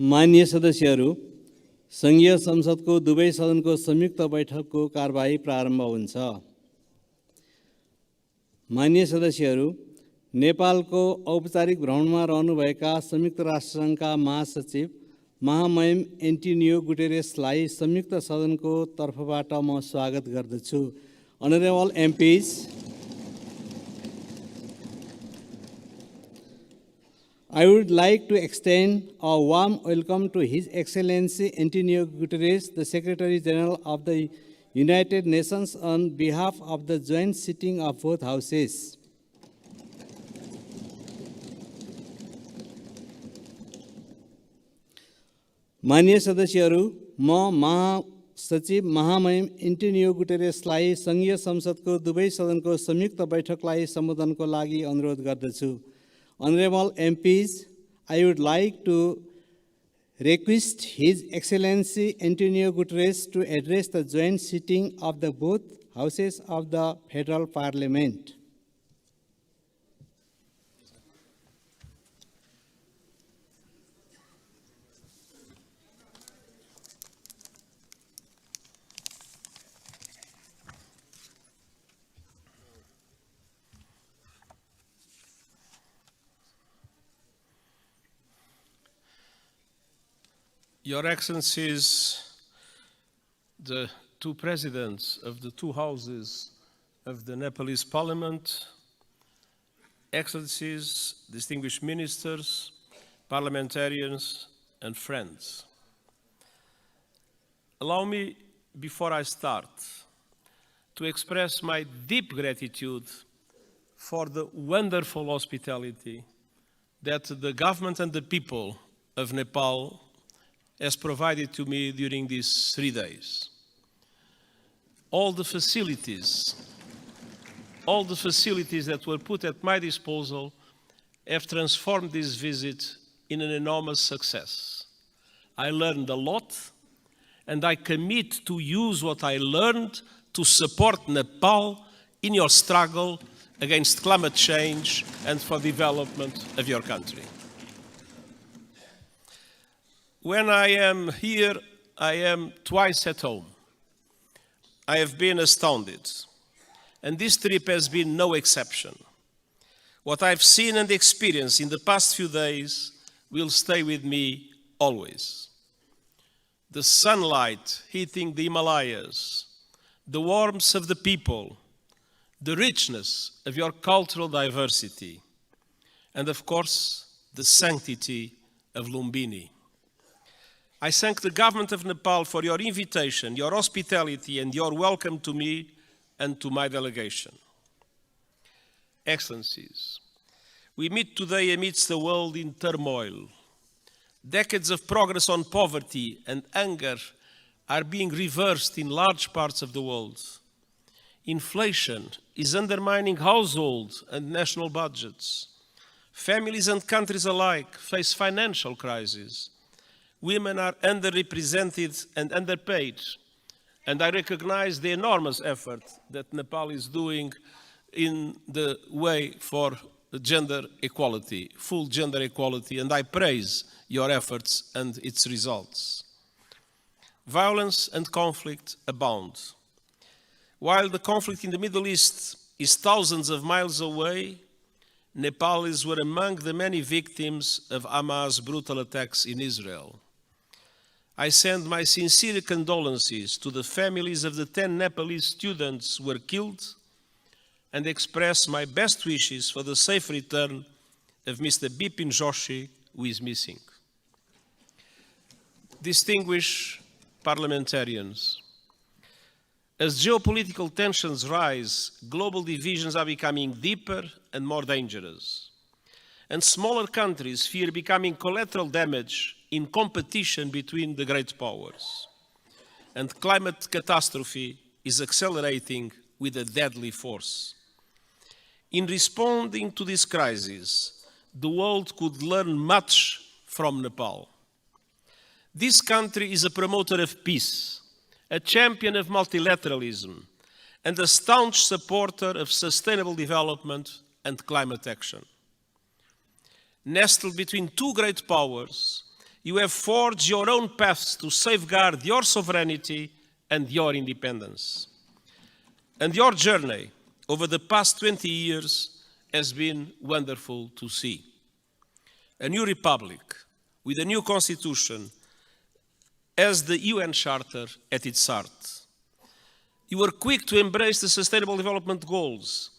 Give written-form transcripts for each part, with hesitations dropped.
माननीय सदस्यहरू, संघीय संसदको दुवै सदनको संयुक्त बैठकको कारबाही प्रारम्भ हुन्छ। माननीय सदस्यहरू, नेपालको औपचारिक भ्रमणमा रहनुभएका संयुक्त राष्ट्रसङ्घका महासचिव महामहिम एन्टोनियो गुटेरेसलाई संयुक्त सदनको तर्फबाट म स्वागत गर्दछु। Honorable MPs, I would like to extend a warm welcome to His Excellency Antonio Guterres, the Secretary General of the United Nations, on behalf of the joint sitting of both houses. माननीय सदस्यहरू, म महासचिव महामहिम Antonio गुटेरेसलाई संघीय संसदको दुवै सदनको संयुक्त बैठकलाई सम्बोधनको लागि अनुरोध गर्दछु। Honorable MPs, I would like to request His Excellency Antonio Guterres to address the joint sitting of the both houses of the Federal Parliament. Your Excellencies, the two presidents of the two houses of the Nepalese Parliament, Excellencies, distinguished ministers, parliamentarians, and friends. Allow me, before I start, to express my deep gratitude for the wonderful hospitality that the government and the people of Nepal has provided to me during these 3 days. All the facilities that were put at my disposal have transformed this visit in an enormous success. I learned a lot, and I commit to use what I learned to support Nepal in your struggle against climate change and for development of your country. When I am here, I am twice at home. I have been astounded, and this trip has been no exception. What I've seen and experienced in the past few days will stay with me always. The sunlight hitting the Himalayas, the warmth of the people, the richness of your cultural diversity, and of course, the sanctity of Lumbini. I thank the government of Nepal for your invitation, your hospitality, and your welcome to me and to my delegation. Excellencies, we meet today amidst a world in turmoil. Decades of progress on poverty and hunger are being reversed in large parts of the world. Inflation is undermining household and national budgets. Families and countries alike face financial crises. Women are underrepresented and underpaid, and I recognize the enormous effort that Nepal is doing in the way for gender equality, full gender equality, and I praise your efforts and its results. Violence and conflict abound. While the conflict in the Middle East is thousands of miles away, Nepalis were among the many victims of Hamas' brutal attacks in Israel. I send my sincere condolences to the families of the 10 Nepalese students who were killed and express my best wishes for the safe return of Mr. Bipin Joshi, who is missing. Distinguished parliamentarians, as geopolitical tensions rise, global divisions are becoming deeper and more dangerous, and smaller countries fear becoming collateral damage in competition between the great powers. And climate catastrophe is accelerating with a deadly force. In responding to this crisis, the world could learn much from Nepal. This country is a promoter of peace, a champion of multilateralism, and a staunch supporter of sustainable development and climate action. Nestled between two great powers, You have forged your own paths to safeguard your sovereignty and your independence. And your journey over the past 20 years has been wonderful to see. A new republic with a new constitution has the UN Charter at its heart. You were quick to embrace the Sustainable Development Goals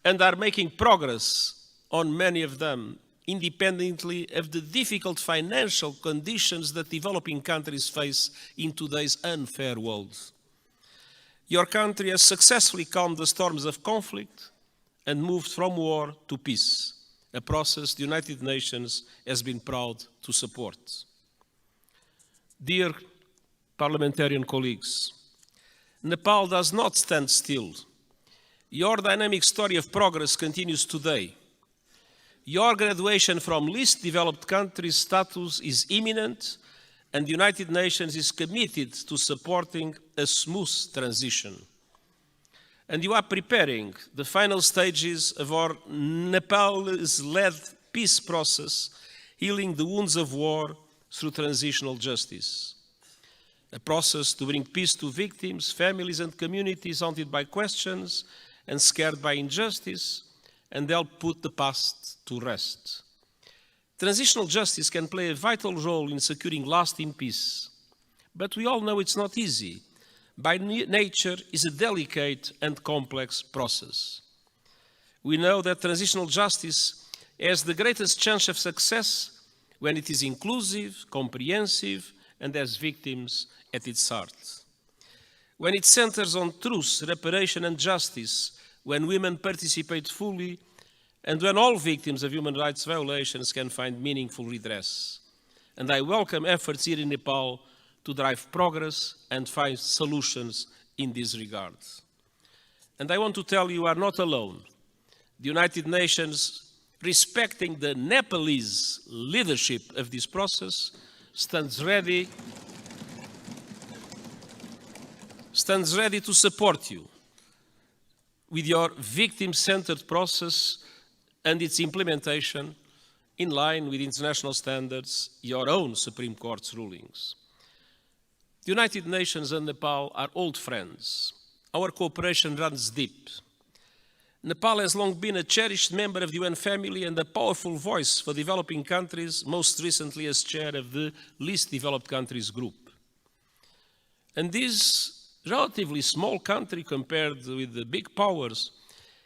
and are making progress on many of them, independently of the difficult financial conditions that developing countries face in today's unfair world. Your country has successfully calmed the storms of conflict and moved from war to peace, a process the United Nations has been proud to support. Dear parliamentarian colleagues, Nepal does not stand still. Your dynamic story of progress continues today. Your graduation from least developed countries status is imminent, and the United Nations is committed to supporting a smooth transition. And you are preparing the final stages of our Nepalese-led peace process, healing the wounds of war through transitional justice. A process to bring peace to victims, families and communities haunted by questions and scared by injustice, and help put the past to rest. Transitional justice can play a vital role in securing lasting peace, but we all know it's not easy. By nature, it's a delicate and complex process. We know that transitional justice has the greatest chance of success when it is inclusive, comprehensive, and has victims at its heart. When it centers on truth, reparation, and justice, when women participate fully, and when all victims of human rights violations can find meaningful redress. And I welcome efforts here in Nepal to drive progress and find solutions in this regard. And I want to tell you are not alone. The United Nations, respecting the Nepalese leadership of this process, stands ready to support you with your victim-centered process and its implementation in line with international standards, your own Supreme Court's rulings. The United Nations and Nepal are old friends. Our cooperation runs deep. Nepal has long been a cherished member of the UN family and a powerful voice for developing countries, most recently as chair of the Least Developed Countries Group. And this relatively small country compared with the big powers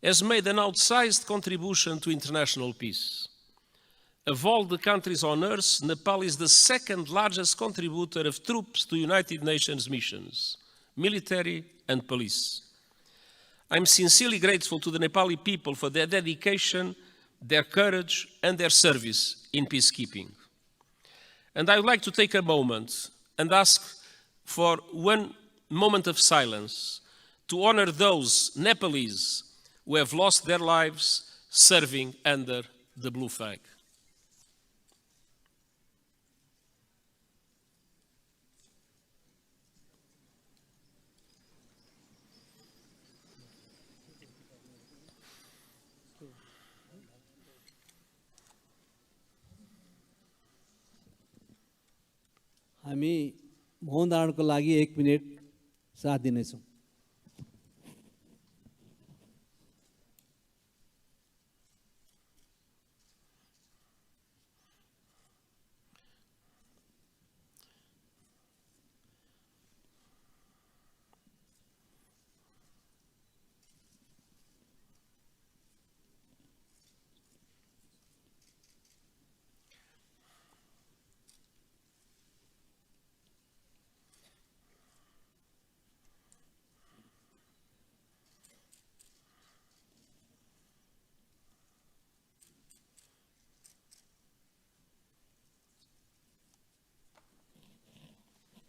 has made an outsized contribution to international peace. Of all the countries on earth, Nepal is the second largest contributor of troops to United Nations missions, military and police. I'm sincerely grateful to the Nepali people for their dedication, their courage, and their service in peacekeeping. And I would like to take a moment and ask for one moment of silence to honor those Nepalese who have lost their lives serving under the blue flag. हामी मौन धारणको लागि 1 minute साथ दिनेछौँ।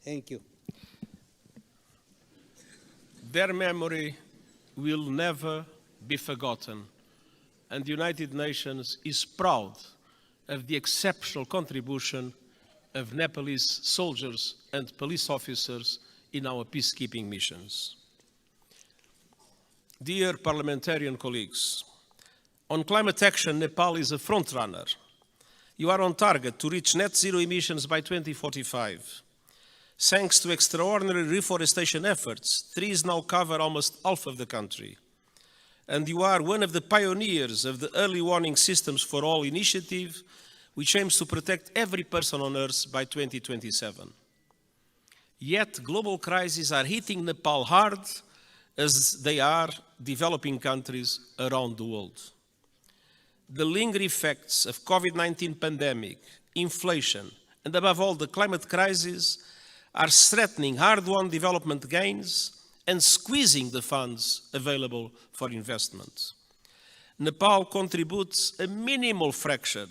Thank you. Their memory will never be forgotten, and the United Nations is proud of the exceptional contribution of Nepalese soldiers and police officers in our peacekeeping missions. Dear parliamentarian colleagues, on climate action, Nepal is a frontrunner. You are on target to reach net zero emissions by 2045. Thanks to extraordinary reforestation efforts, trees now cover almost half of the country. And you are one of the pioneers of the Early Warning Systems for All initiative, which aims to protect every person on Earth by 2027. Yet global crises are hitting Nepal hard, as they are developing countries around the world. The lingering effects of COVID-19 pandemic, inflation, and above all the climate crisis are threatening hard-won development gains and squeezing the funds available for investment. Nepal contributes a minimal fraction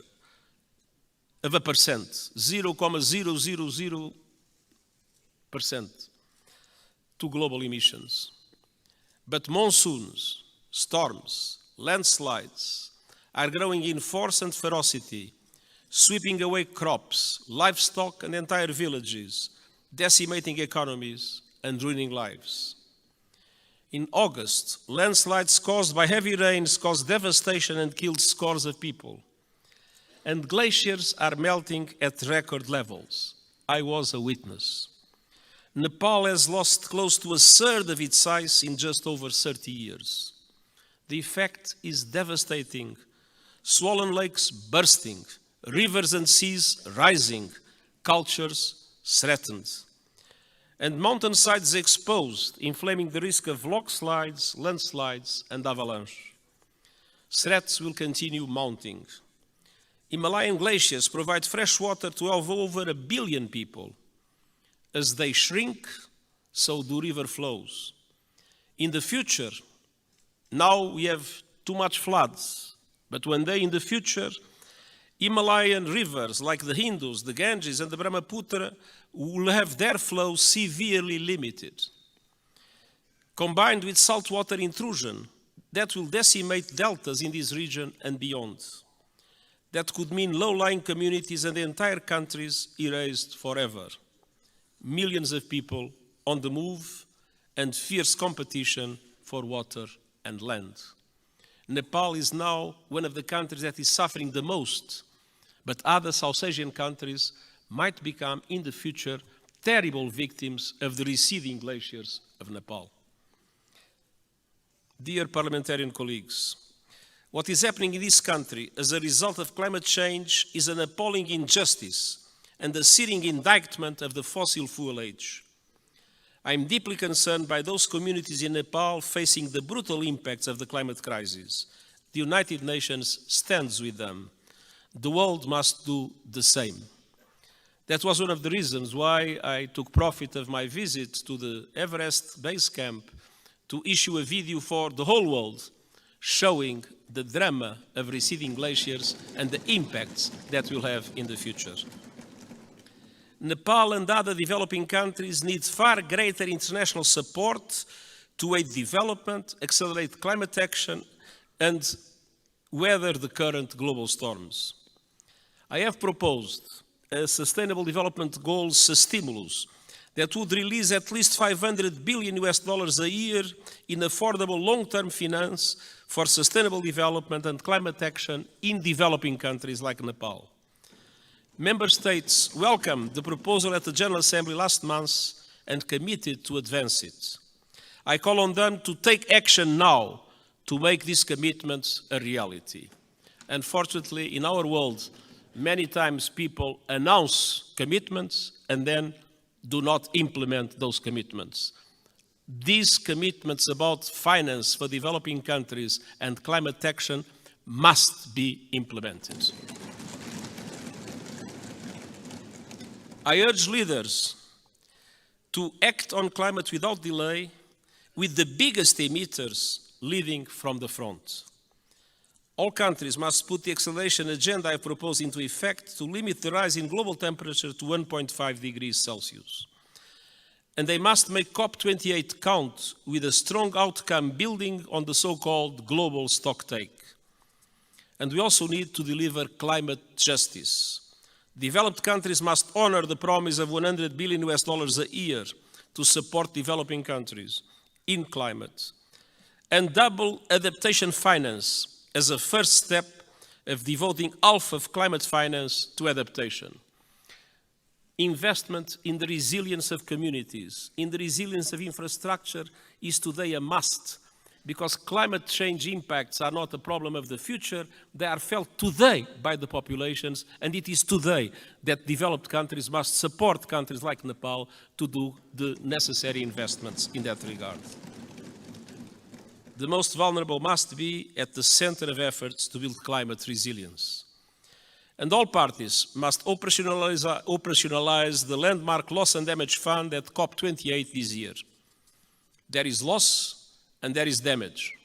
of a percent, 0.000%, to global emissions. But monsoons, storms, landslides are growing in force and ferocity, sweeping away crops, livestock, and entire villages, decimating economies and ruining lives. In August, landslides caused by heavy rains caused devastation and killed scores of people. And glaciers are melting at record levels. I was a witness. Nepal has lost close to a third of its size in just over 30 years. The effect is devastating. Swollen lakes bursting, rivers and seas rising, cultures threatened, and mountainsides exposed, inflaming the risk of landslides, and avalanche. Threats will continue mounting. Himalayan glaciers provide fresh water to over 1 billion people. As they shrink, so do river flows. In the future, now we have too much floods, but one day in the future, Himalayan rivers like the Indus, the Ganges, and the Brahmaputra will have their flow severely limited. Combined with saltwater intrusion, that will decimate deltas in this region and beyond. That could mean low-lying communities and entire countries erased forever. Millions of people on the move and fierce competition for water and land. Nepal is now one of the countries that is suffering the most, but other South Asian countries might become in the future terrible victims of the receding glaciers of Nepal. Dear parliamentarian colleagues, what is happening in this country as a result of climate change is an appalling injustice and a searing indictment of the fossil fuel age. I am deeply concerned by those communities in Nepal facing the brutal impacts of the climate crisis. The United Nations stands with them. The world must do the same. That was one of the reasons why I took profit of my visit to the Everest base camp to issue a video for the whole world showing the drama of receding glaciers and the impacts that will have in the future. Nepal and other developing countries need far greater international support to aid development, accelerate climate action, and weather the current global storms. I have proposed a Sustainable Development Goals stimulus that would release at least $500 billion a year in affordable long-term finance for sustainable development and climate action in developing countries like Nepal. Member States welcomed the proposal at the General Assembly last month and committed to advance it. I call on them to take action now to make these commitments a reality. Unfortunately, in our world, many times people announce commitments and then do not implement those commitments. These commitments about finance for developing countries and climate action must be implemented. I urge leaders to act on climate without delay, with the biggest emitters leading from the front. All countries must put the acceleration agenda I propose into effect to limit the rise in global temperature to 1.5 degrees Celsius. And they must make COP28 count with a strong outcome building on the so-called global stocktake. And we also need to deliver climate justice. Developed countries must honor the promise of $100 billion a year to support developing countries in climate, and double adaptation finance as a first step of devoting half of climate finance to adaptation. Investment in the resilience of communities, in the resilience of infrastructure is today a must, because climate change impacts are not a problem of the future, they are felt today by the populations, and it is today that developed countries must support countries like Nepal to do the necessary investments in that regard. The most vulnerable must be at the center of efforts to build climate resilience. And all parties must operationalize the landmark loss and damage fund at COP28 this year. There is loss and there is damage.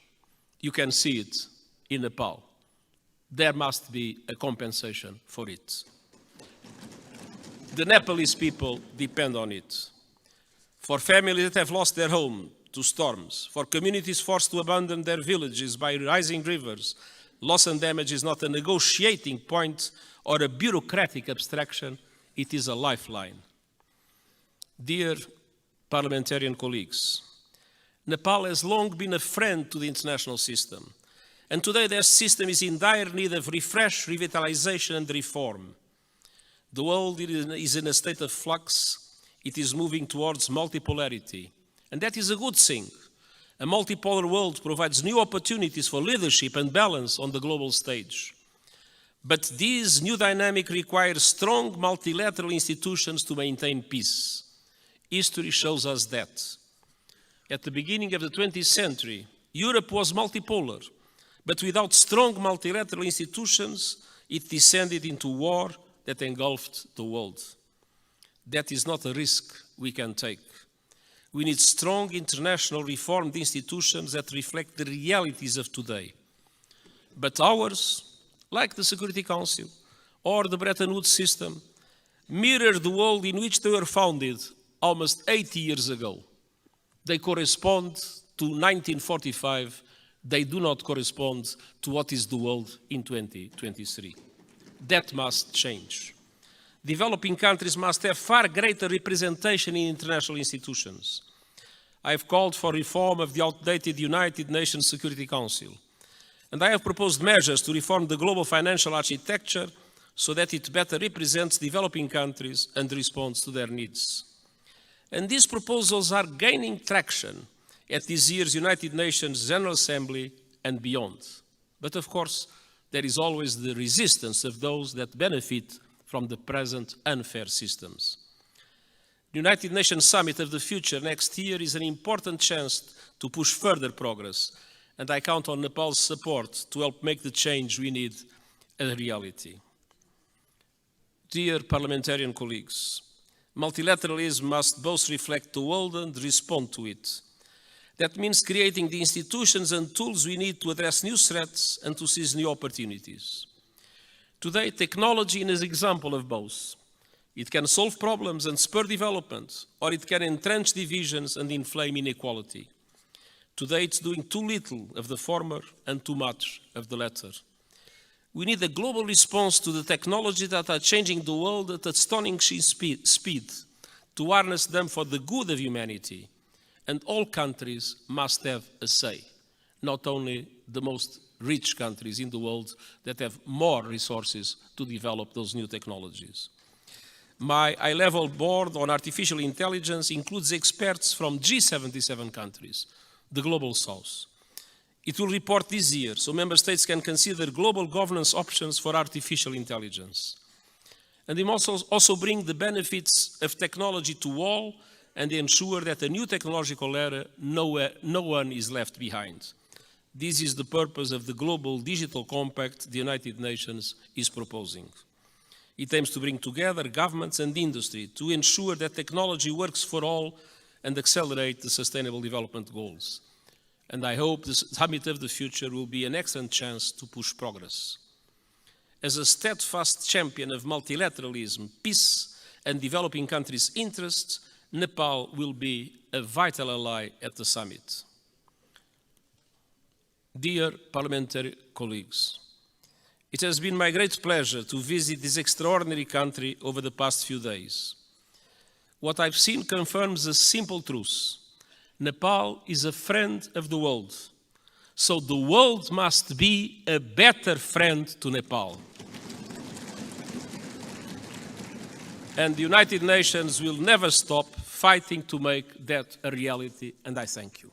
You can see it in Nepal. There must be a compensation for it. The Nepalese people depend on it. For families that have lost their home to storms, for communities forced to abandon their villages by rising rivers, loss and damage is not a negotiating point or a bureaucratic abstraction, it is a lifeline. Dear parliamentarian colleagues, Nepal has long been a friend to the international system, and today their system is in dire need of refresh, revitalization and reform. The world is in a state of flux, it is moving towards multipolarity, and that is a good thing. A multipolar world provides new opportunities for leadership and balance on the global stage. But this new dynamic requires strong multilateral institutions to maintain peace. History shows us that. At the beginning of the 20th century, Europe was multipolar, but without strong multilateral institutions, it descended into war that engulfed the world. That is not a risk we can take. We need strong international reformed institutions that reflect the realities of today. But ours, like the Security Council or the Bretton Woods system, mirror the world in which they were founded almost 80 years ago. They correspond to 1945. They do not correspond to what is the world in 2023. That must change. Developing countries must have far greater representation in international institutions. I have called for reform of the outdated United Nations Security Council, and I have proposed measures to reform the global financial architecture so that it better represents developing countries and responds to their needs. And these proposals are gaining traction at this year's United Nations General Assembly and beyond. But of course, there is always the resistance of those that benefit from the present unfair systems. The United Nations Summit of the Future next year is an important chance to push further progress, and I count on Nepal's support to help make the change we need a reality. Dear parliamentarian colleagues, multilateralism must both reflect the world and respond to it. That means creating the institutions and tools we need to address new threats and to seize new opportunities. Today, technology is an example of both. It can solve problems and spur development, or it can entrench divisions and inflame inequality. Today, it's doing too little of the former and too much of the latter. We need a global response to the technologies that are changing the world at astonishing speed, to harness them for the good of humanity. And all countries must have a say, not only the most rich countries in the world that have more resources to develop those new technologies. My high-level board on artificial intelligence includes experts from G77 countries, the Global South. It will report this year, so member states can consider global governance options for artificial intelligence. And it must also bring the benefits of technology to all and ensure that a new technological era, no one is left behind. This is the purpose of the Global Digital Compact the United Nations is proposing. It aims to bring together governments and industry to ensure that technology works for all and accelerate the Sustainable Development Goals. And I hope the Summit of the Future will be an excellent chance to push progress. As a steadfast champion of multilateralism, peace, and developing countries' interests, Nepal will be a vital ally at the summit. Dear parliamentary colleagues, it has been my great pleasure to visit this extraordinary country over the past few days. What I've seen confirms a simple truth. Nepal is a friend of the world. So the world must be a better friend to Nepal. And the United Nations will never stop fighting to make that a reality, and I thank you.